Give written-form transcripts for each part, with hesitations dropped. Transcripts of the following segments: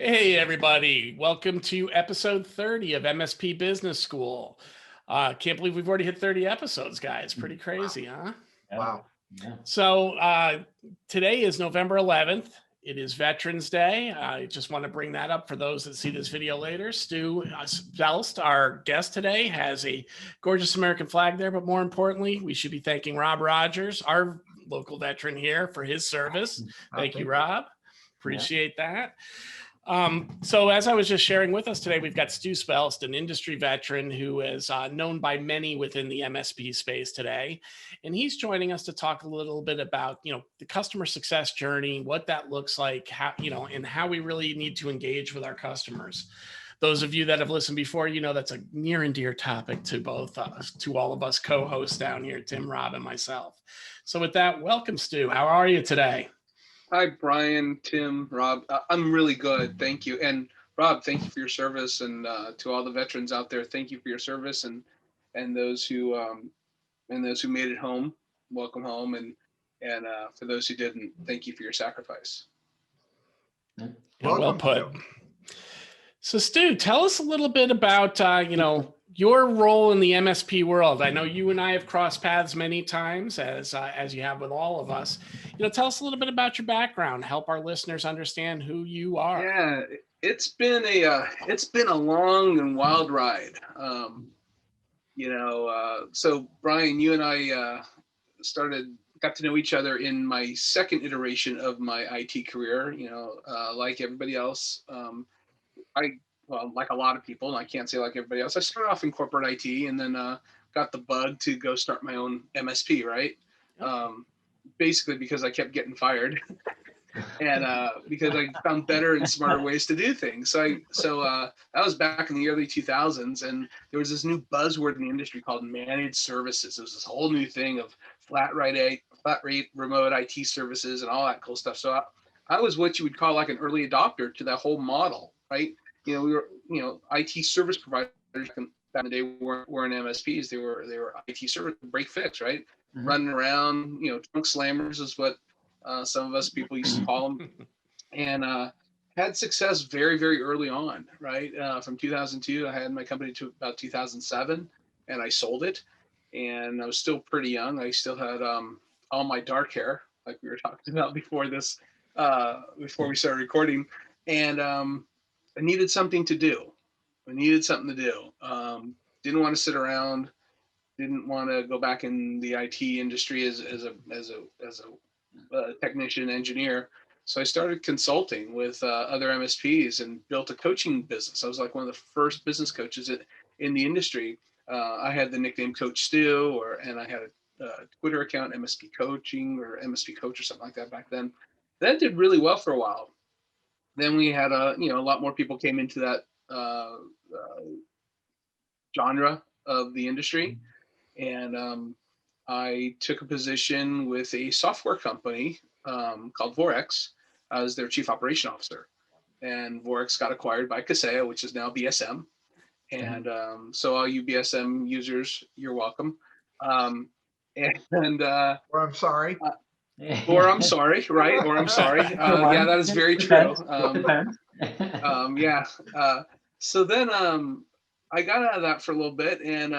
Hey, everybody. Welcome to episode 30 of MSP Business School. Can't believe we've already hit 30 episodes, guys. Pretty crazy, huh? Wow. Yeah. So today is November 11th. It is Veterans Day. I just want to bring that up for those that see this video later. Stu Zelst, our guest today, has a gorgeous American flag there, but more importantly, we should be thanking Rob Rogers, our local veteran here, for his service. Thank you, Rob. Appreciate that. So as I was just sharing with us today, we've got Stu Spelst, an industry veteran who is known by many within the MSP space today. And he's joining us to talk a little bit about, the customer success journey, what that looks like, how, and how we really need to engage with our customers. Those of you that have listened before, that's a near and dear topic to both to all of us co-hosts down here, Tim, Rob, and myself. So with that, welcome, Stu. How are you today? Hi, Brian, Tim, Rob. I'm really good. Thank you. And Rob, thank you for your service. And to all the veterans out there, thank you for your service. And those who made it home, welcome home. And for those who didn't, thank you for your sacrifice. Well put. So Stu, tell us a little bit about, your role in the MSP world. I know you and I have crossed paths many times, as you have with all of us. Tell us a little bit about your background. Help our listeners understand who you are. Yeah, it's been a long and wild ride. So Brian, you and I got to know each other in my second iteration of my IT career. Like everybody else, like a lot of people, and I can't say like everybody else, I started off in corporate IT and then got the bug to go start my own MSP, right? Basically because I kept getting fired and because I found better and smarter ways to do things. So that was back in the early 2000s, and there was this new buzzword in the industry called managed services. It was this whole new thing of flat rate remote IT services and all that cool stuff. So I was what you would call like an early adopter to that whole model, right? We were, IT service providers back in the day weren't MSPs. They were IT service break fix, right? Mm-hmm. Running around, trunk slammers is what some of us people used to call them, and had success very, very early on, right? From 2002, I had my company to about 2007, and I sold it, and I was still pretty young. I still had all my dark hair, like we were talking about before this, before we started recording, and I needed something to do. Didn't want to sit around. Didn't want to go back in the IT industry as a technician engineer. So I started consulting with other MSPs and built a coaching business. I was like one of the first business coaches in the industry. I had the nickname Coach Stu, and I had a Twitter account, MSP Coaching or MSP Coach or something like that back then. That did really well for a while. Then we had a lot more people came into that genre of the industry, and I took a position with a software company called Vorex as their chief operation officer, and Vorex got acquired by Kaseya, which is now BSM, and so all you BSM users, you're welcome. Or I'm sorry. Or I'm sorry, right? Or I'm sorry. Yeah, that is very true. So then I got out of that for a little bit and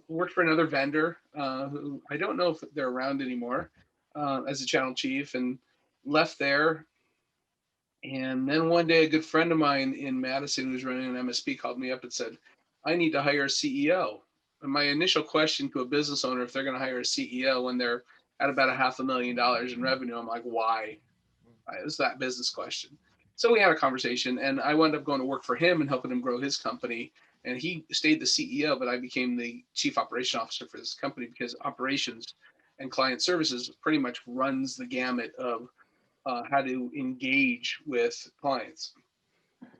worked for another vendor who I don't know if they're around anymore as a channel chief, and left there. And then one day, a good friend of mine in Madison who was running an MSP called me up and said, I need to hire a CEO. And my initial question to a business owner, if they're going to hire a CEO when they're at about $500,000 in revenue, I'm like, why? It was that business question. So we had a conversation, and I wound up going to work for him and helping him grow his company. And he stayed the CEO, but I became the chief operation officer for this company because operations and client services pretty much runs the gamut of how to engage with clients.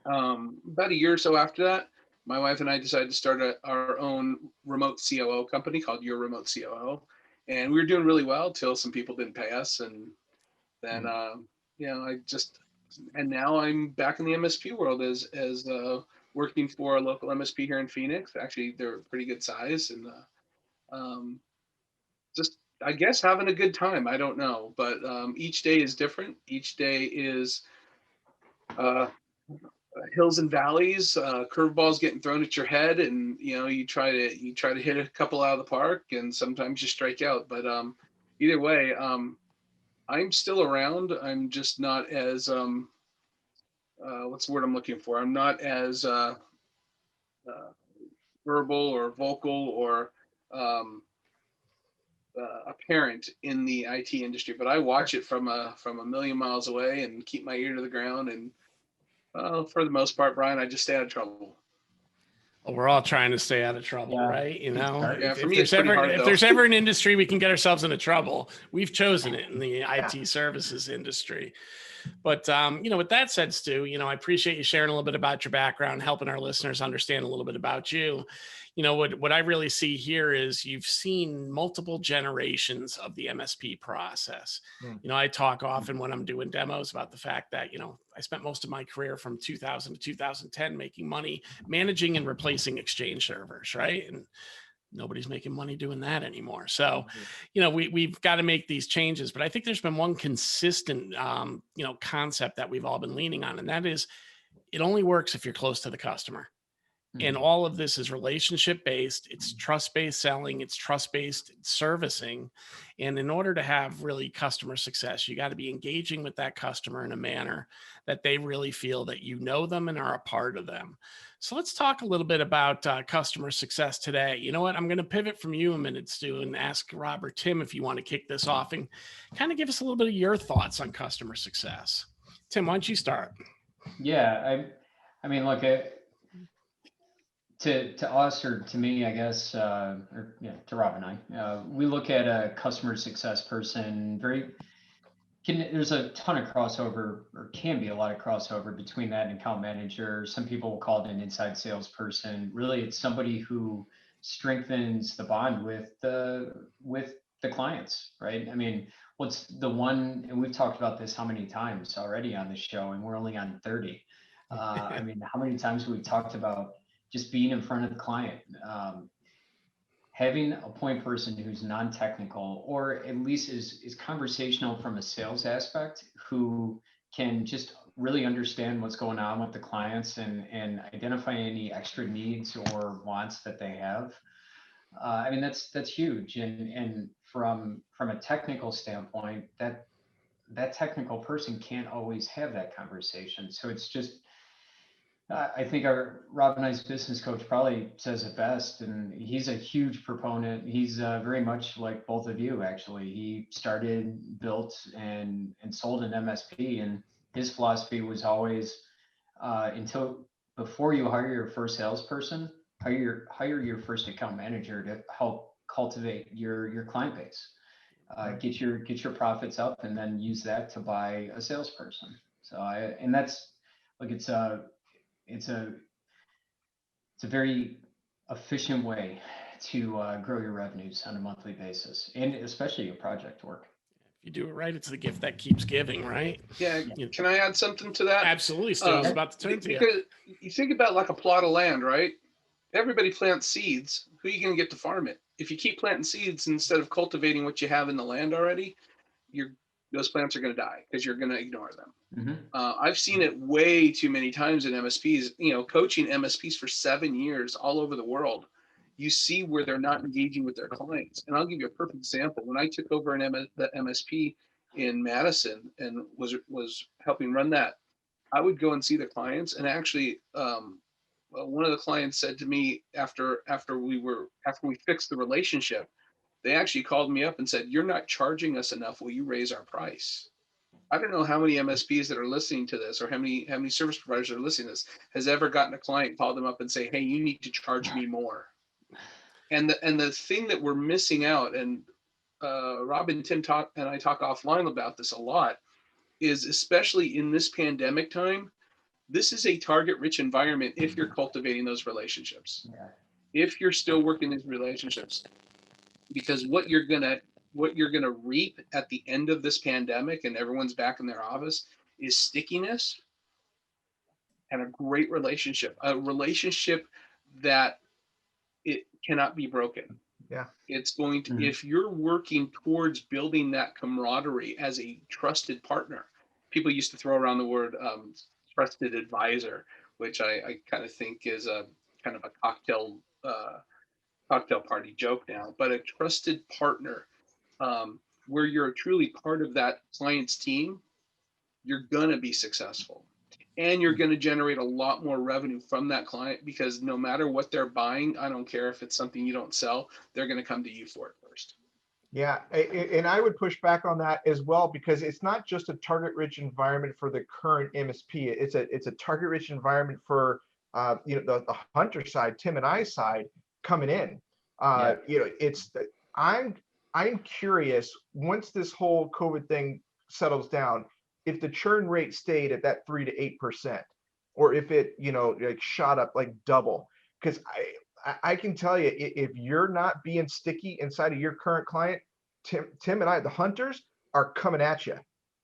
About a year or so after that, my wife and I decided to start our own remote COO company called Your Remote COO. And we were doing really well till some people didn't pay us. And then, and now I'm back in the MSP world as working for a local MSP here in Phoenix. Actually, they're pretty good size, and just, I guess, having a good time. I don't know, but each day is different. Each day is uh, hills and valleys, curveballs getting thrown at your head, and you try to hit a couple out of the park, and sometimes you strike out. But either way, I'm still around. I'm just not as what's the word I'm looking for? I'm not as uh, verbal or vocal or um, apparent in the IT industry, but I watch it from a million miles away and keep my ear to the ground. And for the most part, Brian, I just stay out of trouble. Well, we're all trying to stay out of trouble, Yeah. right? You know, Yeah, for if me, there's it's pretty ever hard, if though. there's ever an industry we can get ourselves into trouble, we've chosen it in the IT services industry. But with that said, Stu, I appreciate you sharing a little bit about your background, helping our listeners understand a little bit about you. What I really see here is you've seen multiple generations of the MSP process. I talk often when I'm doing demos about the fact that, I spent most of my career from 2000 to 2010 making money managing and replacing Exchange servers, right? And nobody's making money doing that anymore. So, we've got to make these changes. But I think there's been one consistent, concept that we've all been leaning on, and that is it only works if you're close to the customer. And all of this is relationship based. It's trust based selling. It's trust based servicing. And in order to have really customer success, you got to be engaging with that customer in a manner that they really feel that you know them and are a part of them. So let's talk a little bit about customer success today. You know what? I'm going to pivot from you a minute, Stu, and ask Rob or Tim if you want to kick this off and kind of give us a little bit of your thoughts on customer success. Tim, why don't you start? Yeah, I mean, look, to us, or to me, I guess, to Rob and I, we look at a customer success person there's a ton of crossover, or can be a lot of crossover between that and account manager. Some people will call it an inside salesperson. Really, it's somebody who strengthens the bond with the clients, right? I mean, what's the one, and we've talked about this how many times already on the show, and we're only on 30. I mean, how many times have we talked about just being in front of the client, having a point person who's non-technical, or at least is conversational from a sales aspect, who can just really understand what's going on with the clients and identify any extra needs or wants that they have. I mean, that's huge. And from a technical standpoint, that technical person can't always have that conversation. So it's just, I think our Rob and I's business coach probably says it best, and he's a huge proponent. He's very much like both of you, actually. He started, built, and sold an MSP, and his philosophy was always, before you hire your first salesperson, hire your first account manager to help cultivate your client base, get your profits up, and then use that to buy a salesperson. So that's like it's a very efficient way to grow your revenues on a monthly basis, and especially your project work. If you do it right, it's the gift that keeps giving, right? Yeah. Can I add something to that? Absolutely, Stu. I was about to turn to you. Because you think about like a plot of land, right? Everybody plants seeds. Who are you going to get to farm it? If you keep planting seeds instead of cultivating what you have in the land already, those plants are going to die because you're going to ignore them. I've seen it way too many times in MSPs, coaching MSPs for 7 years all over the world. You see where they're not engaging with their clients. And I'll give you a perfect example. When I took over the MSP in Madison and was helping run that, I would go and see the clients. And actually, one of the clients said to me after we fixed the relationship, they actually called me up and said, "You're not charging us enough. Will you raise our price?" I don't know how many MSPs that are listening to this, or how many service providers that are listening to this, has ever gotten a client, call them up and say, "Hey, you need to charge me more." And the thing that we're missing out, and Rob and Tim and I talk offline about this a lot, is especially in this pandemic time, this is a target-rich environment if you're cultivating those relationships. Yeah. If you're still working these relationships, because what you're gonna reap at the end of this pandemic and everyone's back in their office is stickiness and a great relationship, a relationship that it cannot be broken. Yeah. It's going to, if you're working towards building that camaraderie as a trusted partner. People used to throw around the word trusted advisor, which I kind of think is a kind of a cocktail party joke now, but a trusted partner, where you're truly part of that client's team, you're gonna be successful. And you're going to generate a lot more revenue from that client, because no matter what they're buying, I don't care if it's something you don't sell, they're going to come to you for it first. Yeah, and I would push back on that as well, because it's not just a target-rich environment for the current MSP. It's a target-rich environment for the hunter side, Tim and I side coming in. I'm curious, once this whole COVID thing settles down, if the churn rate stayed at that 3 to 8%, or if it like shot up like double, because I can tell you, if you're not being sticky inside of your current client, Tim and I, the hunters, are coming at you.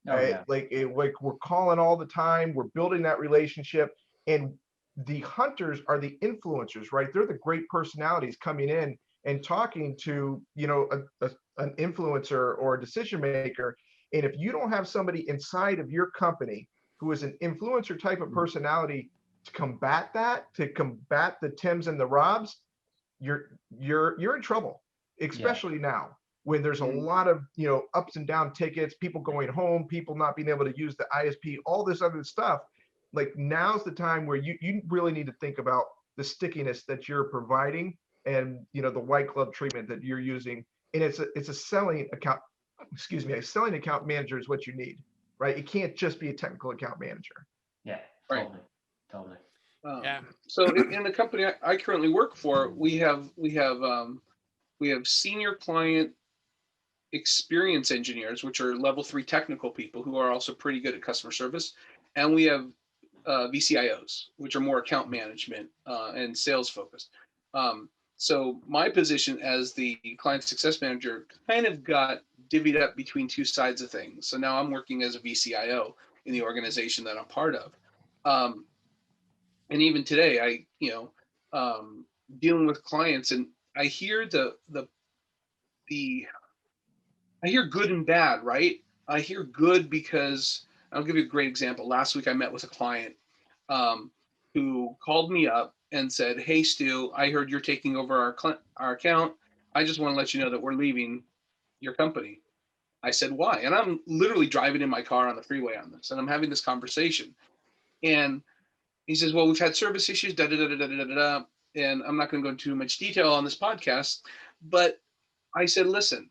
Right? Yeah. Like we're calling all the time, we're building that relationship, and the hunters are the influencers, right? They're the great personalities coming in and talking to an influencer or a decision maker. And if you don't have somebody inside of your company who is an influencer type of personality to combat that, to combat the Tims and the Robs, you're in trouble, especially now when there's a lot of ups and down tickets, people going home, people not being able to use the ISP, all this other stuff. Like, now's the time where you really need to think about the stickiness that you're providing, and the white glove treatment that you're using. And it's a selling account. Excuse me, a selling account manager is what you need, right? It can't just be a technical account manager. Yeah, Right. Totally. Yeah. So in the company I currently work for, we have senior client experience engineers, which are level 3 technical people who are also pretty good at customer service, and we have VCIOs, which are more account management and sales focused. So my position as the client success manager kind of got divvied up between two sides of things. So now I'm working as a VCIO in the organization that I'm part of. And even today, dealing with clients, and I hear I hear good and bad, right? I hear good because I'll give you a great example. Last week I met with a client who called me up and said, "Hey, Stu, I heard you're taking over our account. I just want to let you know that we're leaving your company." I said, "Why?" And I'm literally driving in my car on the freeway on this, and I'm having this conversation. And he says, "Well, we've had service issues, da da da da da da da." And I'm not going to go into too much detail on this podcast, but I said, "Listen,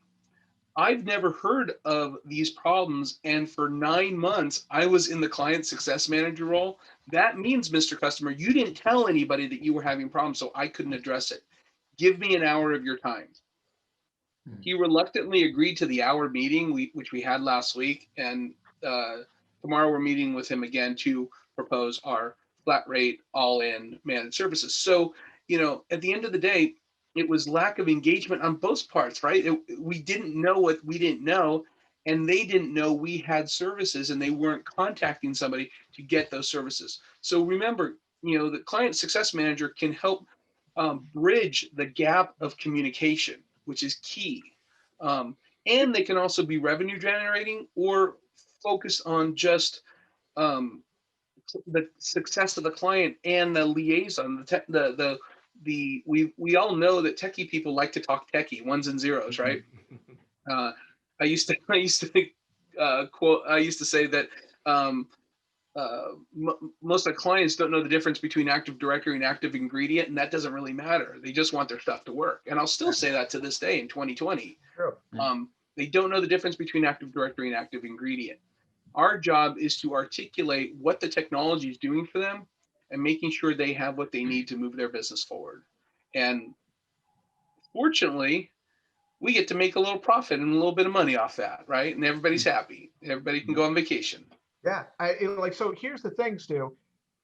I've never heard of these problems. And for 9 months, I was in the client success manager role. That means, Mr. Customer, you didn't tell anybody that you were having problems, so I couldn't address it. Give me an hour of your time." He reluctantly agreed to the hour meeting, which we had last week. And tomorrow we're meeting with him again to propose our flat rate, all in managed services. So, at the end of the day, it was lack of engagement on both parts, right? We didn't know what we didn't know, and they didn't know we had services, and they weren't contacting somebody to get those services. So remember, the client success manager can help bridge the gap of communication, which is key. And they can also be revenue generating or focused on just the success of the client and the liaison. We all know that techie people like to talk techie, ones and zeros, right? I used to think I used to say that most of the clients don't know the difference between Active Directory and Active Ingredient, and that doesn't really matter. They just want their stuff to work. And I'll still say that to this day in 2020. Sure. They don't know the difference between Active Directory and Active Ingredient. Our job is to articulate what the technology is doing for them and making sure they have what they need to move their business forward. And fortunately, we get to make a little profit and a little bit of money off that, right? And everybody's happy. Everybody can go on vacation. Yeah, so here's the thing, Stu.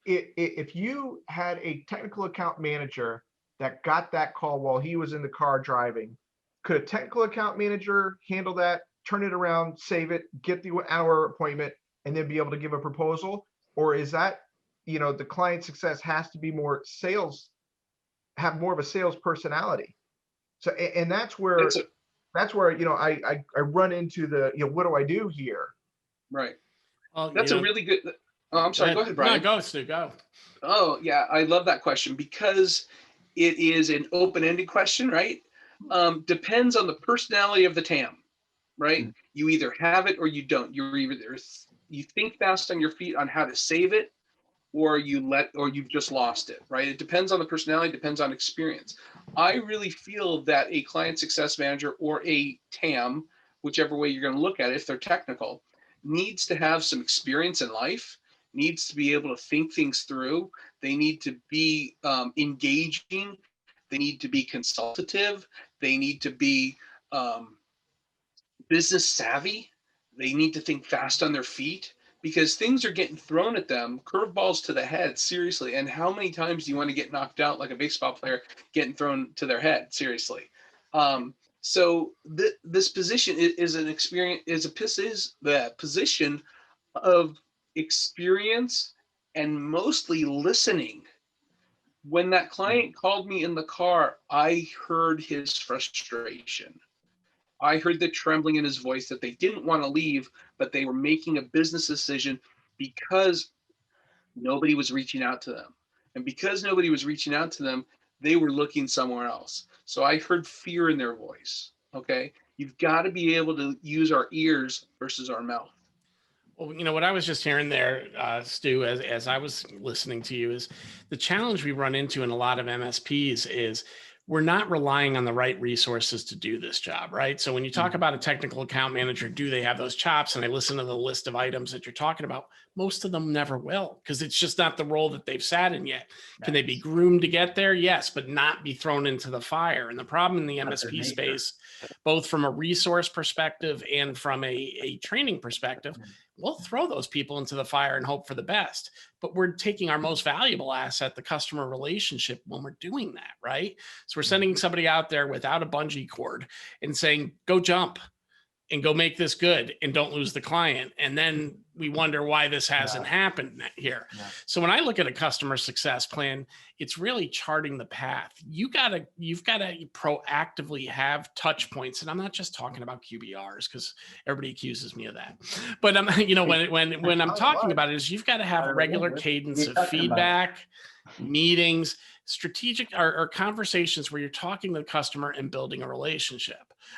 If you had a technical account manager that got that call while he was in the car driving, could a technical account manager handle that, turn it around, save it, get the hour appointment, and then be able to give a proposal? Or is that, the client success has to be more sales, have more of a sales personality? So, and that's where I run into the, what do I do here? Right. Well, That's a really good. Oh, I'm sorry. Go ahead, Brian. No, go, Stu, go. Oh, yeah. I love that question because it is an open-ended question, right? Depends on the personality of the TAM, right? You either have it or you don't. You think fast on your feet on how to save it, or you've just lost it, right? It depends on the personality, depends on experience. I really feel that a client success manager or a TAM, whichever way you're going to look at it, if they're technical, needs to have some experience in life, needs to be able to think things through. They need to be engaging. They need to be consultative. They need to be business savvy. They need to think fast on their feet because things are getting thrown at them, curveballs to the head, seriously. And how many times do you want to get knocked out like a baseball player getting thrown to their head, seriously? So this position is the position of experience and mostly listening. When that client called me in the car, I heard his frustration. I heard the trembling in his voice that they didn't want to leave, but they were making a business decision because nobody was reaching out to them. And because nobody was reaching out to them, they were looking somewhere else. So I heard fear in their voice. Okay. You've got to be able to use our ears versus our mouth. Well, you know, what I was just hearing there, Stu, as I was listening to you, is the challenge we run into in a lot of MSPs is we're not relying on the right resources to do this job, right? So when you talk about a technical account manager, do they have those chops? And I listen to the list of items that you're talking about. Most of them never will, because it's just not the role that they've sat in yet. Can they be groomed to get there? Yes, but not be thrown into the fire. And the problem in the MSP space, both from a resource perspective and from a training perspective, we'll throw those people into the fire and hope for the best. But we're taking our most valuable asset, the customer relationship, when we're doing that, right? So we're sending somebody out there without a bungee cord and saying, go jump and go make this good and don't lose the client. And then we wonder why this hasn't happened here. So when I look at a customer success plan, it's really charting the path. You've got to proactively have touch points. And I'm not just talking about QBRs because everybody accuses me of that. But you know, when I'm talking about it is you've got to have a regular cadence of feedback, meetings, strategic or conversations where you're talking to the customer and building a relationship.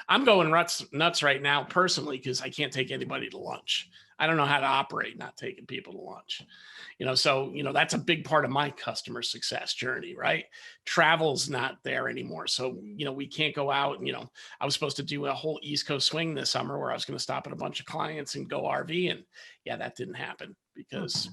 I'm going nuts right now personally because I can't take anybody to lunch. I don't know how to operate not taking people to lunch. You know, so, you know, that's a big part of my customer success journey, right? Travel's not there anymore. So, you know, we can't go out and, you know, I was supposed to do a whole East Coast swing this summer where I was going to stop at a bunch of clients and go RV. And yeah, that didn't happen because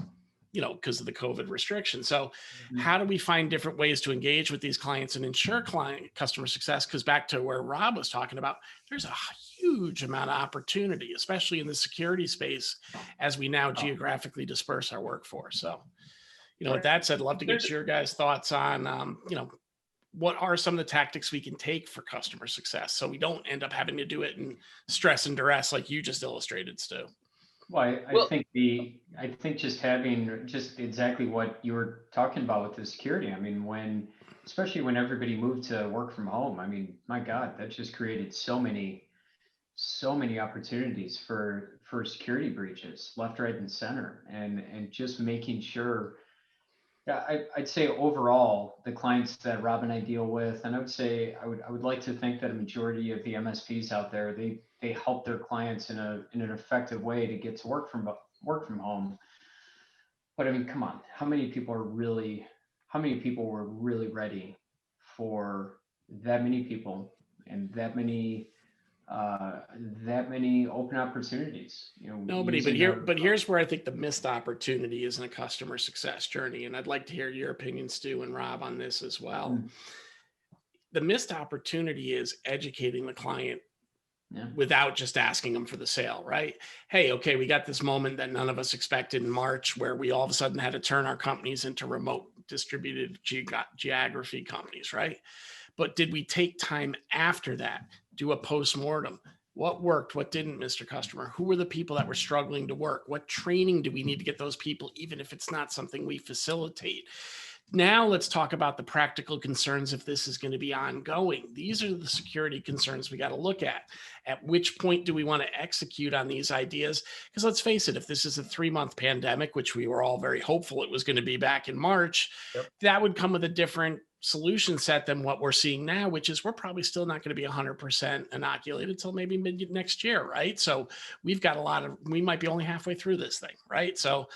of the COVID restriction. So how do we find different ways to engage with these clients and ensure client customer success? Because back to where Rob was talking about, there's a huge amount of opportunity, especially in the security space, as we now geographically disperse our workforce. So, you know, with that said, I'd love to get your guys' thoughts on, what are some of the tactics we can take for customer success so we don't end up having to do it in stress and duress like you just illustrated, Stu. Well, I think just having just exactly what you were talking about with the security. I mean, especially when everybody moved to work from home, I mean, my God, that just created so many opportunities for security breaches left, right, and center, and just making sure. Yeah, I'd say overall, the clients that Rob and I deal with, and I would like to think that a majority of the MSPs out there, they help their clients in an effective way to get to work from home. But I mean, come on, how many people were really ready for that many people and that many open opportunities? You know, nobody. But here's where I think the missed opportunity is in a customer success journey, and I'd like to hear your opinion, Stu and Rob, on this as well. The missed opportunity is educating the client without just asking them for the sale, right? Hey, okay, we got this moment that none of us expected in March where we all of a sudden had to turn our companies into remote distributed geography companies, right? But did we take time after that, do a post-mortem? What worked? What didn't, Mr. Customer? Who were the people that were struggling to work? What training do we need to get those people, even if it's not something we facilitate? Now let's talk about the practical concerns if this is going to be ongoing. These are the security concerns we got to look at. At which point do we want to execute on these ideas? Because let's face it, if this is a 3-month pandemic, which we were all very hopeful it was going to be back in March, Yep. that would come with a different solution set than what we're seeing now, which is we're probably still not going to be 100% inoculated till maybe mid next year, right? So we've got we might be only halfway through this thing, right? So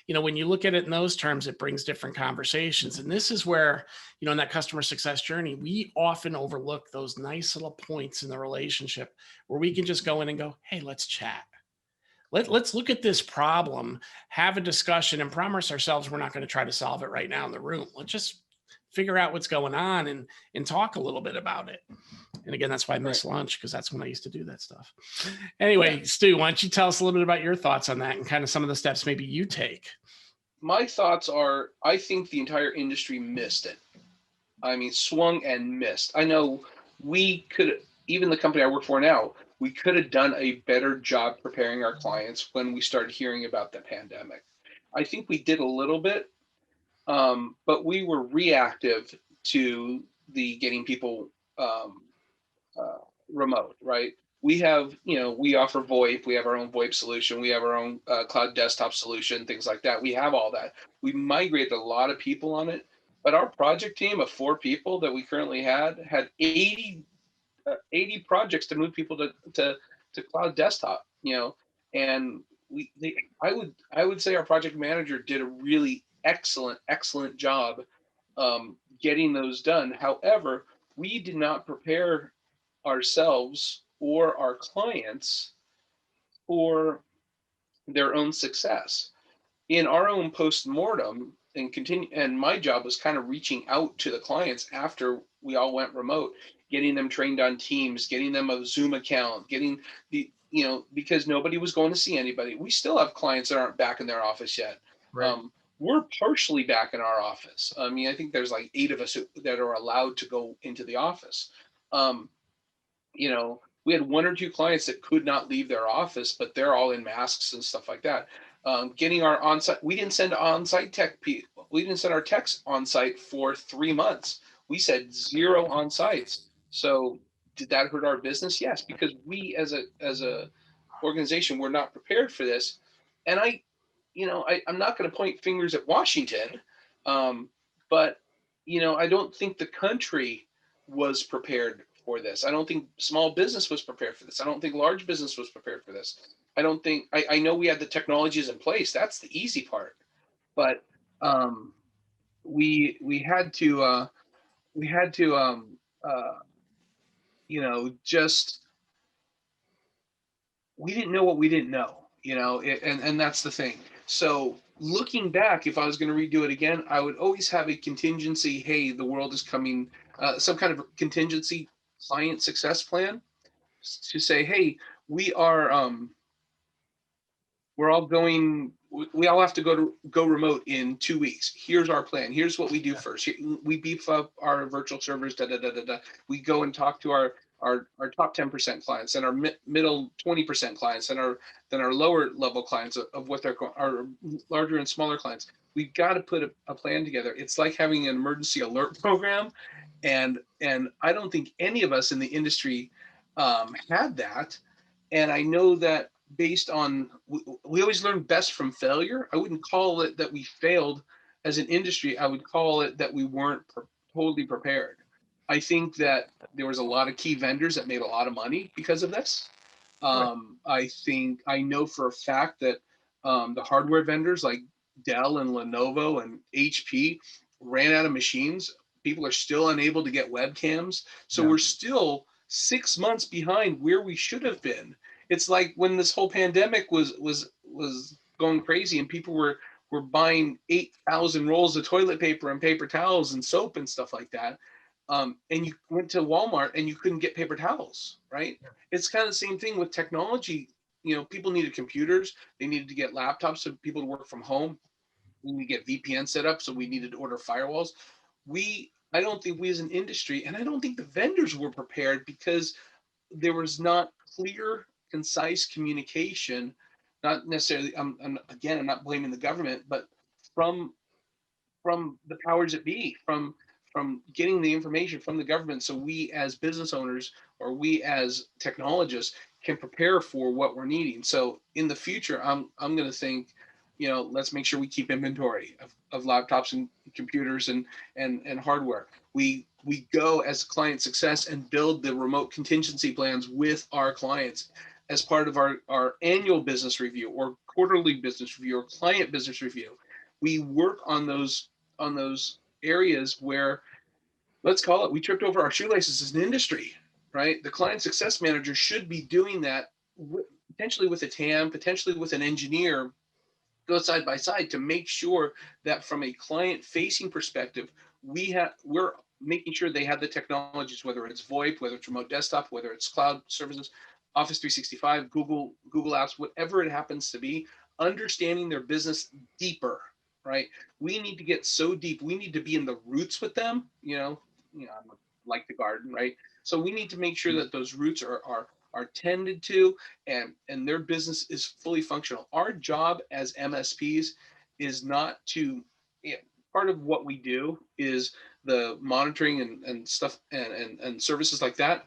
when you look at it in those terms, it brings different conversations. And this is where, in that customer success journey, we often overlook those nice little points in the relationship where we can just go in and go, hey, let's chat. Let's look at this problem, have a discussion, and promise ourselves we're not going to try to solve it right now in the room. Let's just figure out what's going on and talk a little bit about it. And again, that's why I miss lunch, because that's when I used to do that stuff. Anyway, Stu, why don't you tell us a little bit about your thoughts on that and kind of some of the steps maybe you take? My thoughts are, I think the entire industry missed it. I mean, swung and missed. I know we could, even the company I work for now, we could have done a better job preparing our clients when we started hearing about the pandemic. I think we did a little bit, but we were reactive to the getting people remote, right? We have, we offer VoIP, we have our own VoIP solution, we have our own cloud desktop solution, things like that. We have all that. We migrated a lot of people on it, but our project team of 4 people that we currently had 80 projects to move people to cloud desktop, and I would say our project manager did a really excellent job getting those done. However, we did not prepare ourselves or our clients for their own success. In our own post-mortem and my job was kind of reaching out to the clients after we all went remote, getting them trained on Teams, getting them a Zoom account, getting because nobody was going to see anybody. We still have clients that aren't back in their office yet. Right. We're partially back in our office. I mean, I think there's like 8 of us that are allowed to go into the office. We had 1 or 2 clients that could not leave their office, but they're all in masks and stuff like that. Getting our on-site, we didn't send on-site tech people. We didn't send our techs on-site for 3 months. We said 0 on-sites. So did that hurt our business? Yes, because we as a organization were not prepared for this. And I'm not going to point fingers at Washington, but I don't think the country was prepared for this. I don't think small business was prepared for this. I don't think large business was prepared for this. I know we had the technologies in place. That's the easy part, but we had to just, we didn't know what we didn't know, and that's the thing. So looking back, if I was going to redo it again, I would always have a contingency. Hey, the world is coming, some kind of contingency client success plan to say, hey, we all have to go remote in 2 weeks. Here's our plan. Here's what we do first. We beef up our virtual servers. We go and talk to our top 10% clients and our middle 20% clients and then our lower level clients of what they're going, our larger and smaller clients. We've got to put a plan together. It's like having an emergency alert program, and I don't think any of us in the industry had that. And I know that based on, we always learn best from failure. I wouldn't call it that we failed as an industry. I would call it that we weren't totally prepared. I think that there was a lot of key vendors that made a lot of money because of this. I know for a fact that the hardware vendors like Dell and Lenovo and HP ran out of machines. People are still unable to get webcams. So we're still 6 months behind where we should have been. It's like when this whole pandemic was going crazy and people were buying 8,000 rolls of toilet paper and paper towels and soap and stuff like that. And you went to Walmart and you couldn't get paper towels, right? Yeah. It's kind of the same thing with technology. People needed computers. They needed to get laptops so people to work from home. We need to get VPN set up, so we needed to order firewalls. I don't think we as an industry, and I don't think the vendors were prepared because there was not clear, concise communication. Not necessarily, I'm not blaming the government, but from from the powers that be, from getting the information from the government, so we as business owners or we as technologists can prepare for what we're needing. So in the future, I'm going to think, let's make sure we keep inventory of laptops and computers and hardware. We go as client success and build the remote contingency plans with our clients as part of our annual business review or quarterly business review or client business review. We work on those areas where, let's call it, we tripped over our shoelaces as an industry, right? The client success manager should be doing that potentially with a TAM, potentially with an engineer, go side by side to make sure that from a client facing perspective, we're making sure they have the technologies, whether it's VoIP, whether it's remote desktop, whether it's cloud services, Office 365, Google Apps, whatever it happens to be, understanding their business deeper, right? We need to get so deep. We need to be in the roots with them. I'm like the garden, right? So we need to make sure that those roots are tended to, and their business is fully functional. Our job as MSPs is not to, part of what we do is the monitoring and stuff and services like that.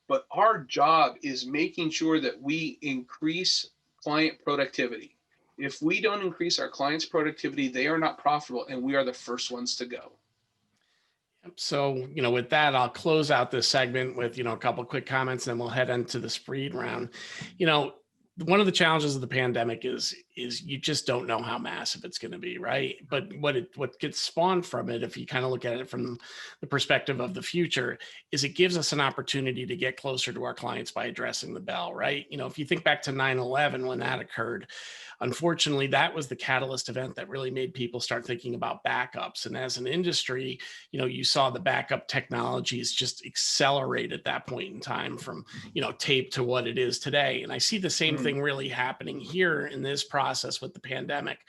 But our job is making sure that we increase client productivity. If we don't increase our clients' productivity, they are not profitable, and we are the first ones to go. So, with that, I'll close out this segment with, a couple of quick comments, and then we'll head into the speed round. One of the challenges of the pandemic is you just don't know how massive it's going to be, right? But what gets spawned from it, if you kind of look at it from the perspective of the future, is it gives us an opportunity to get closer to our clients by addressing the bell, right? If you think back to 9/11 when that occurred, unfortunately, that was the catalyst event that really made people start thinking about backups. And as an industry, you saw the backup technologies just accelerate at that point in time from, tape to what it is today. And I see the same thing really happening here in this process with the pandemic.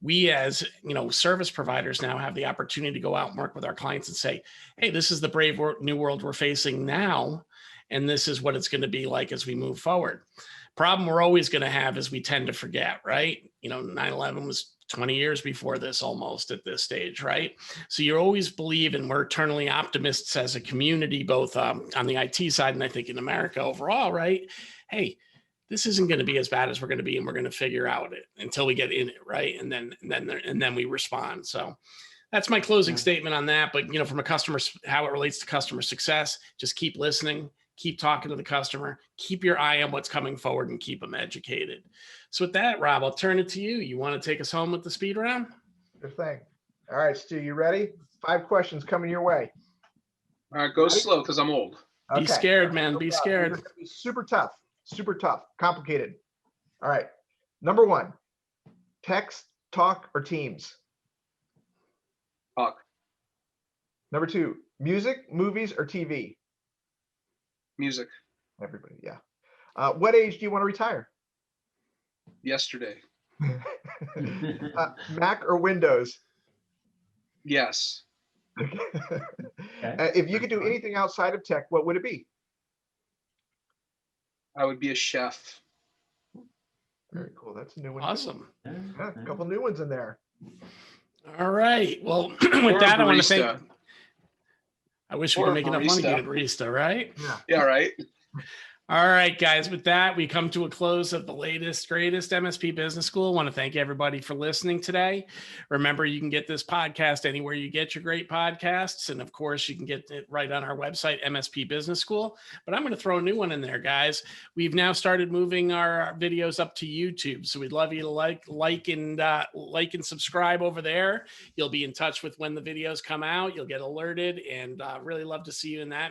We as service providers now have the opportunity to go out and work with our clients and say, hey, this is the brave new world we're facing now, and this is what it's going to be like as we move forward. Problem we're always going to have is we tend to forget, right? 9/11 was 20 years before this almost at this stage, right? So you always believe, and we're eternally optimists as a community, both on the IT side and I think in America overall, right? Hey, this isn't going to be as bad as we're going to be, and we're going to figure out it until we get in it, right? And then we respond. So that's my closing statement on that. But from a customer, how it relates to customer success, just keep listening, keep talking to the customer, keep your eye on what's coming forward, and keep them educated. So with that, Rob, I'll turn it to you. You want to take us home with the speed round? Good thing. All right, Stu, you ready? 5 questions coming your way. All right, go slow because I'm old. Be scared, man. Be scared. It's gonna be super tough, complicated. All right. Number 1, text, talk, or Teams? Talk. Number 2, music, movies, or TV? Music. Everybody, yeah. What age do you want to retire? Yesterday. Mac or Windows? Yes. If you could do anything outside of tech, what would it be? I would be a chef. Very cool. That's a new one. Awesome. Yeah, a couple new ones in there. All right. Well, Or with that, I want to barista. thank. I wish we Or could make enough money barista. being a barista, right? Yeah. Yeah, right. All right, guys, with that, we come to a close of the latest, greatest MSP Business School. I want to thank everybody for listening today. Remember, you can get this podcast anywhere you get your great podcasts. And of course, you can get it right on our website, MSP Business School. But I'm going to throw a new one in there, guys. We've now started moving our videos up to YouTube. So we'd love you to like and subscribe over there. You'll be in touch with when the videos come out. You'll get alerted, and really love to see you in that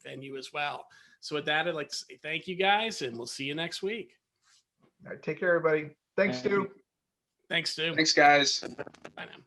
venue as well. So with that, I'd like to say thank you guys, and we'll see you next week. All right, take care, everybody. Thanks, Stu. Thanks, Stu. Thanks, guys. Bye now.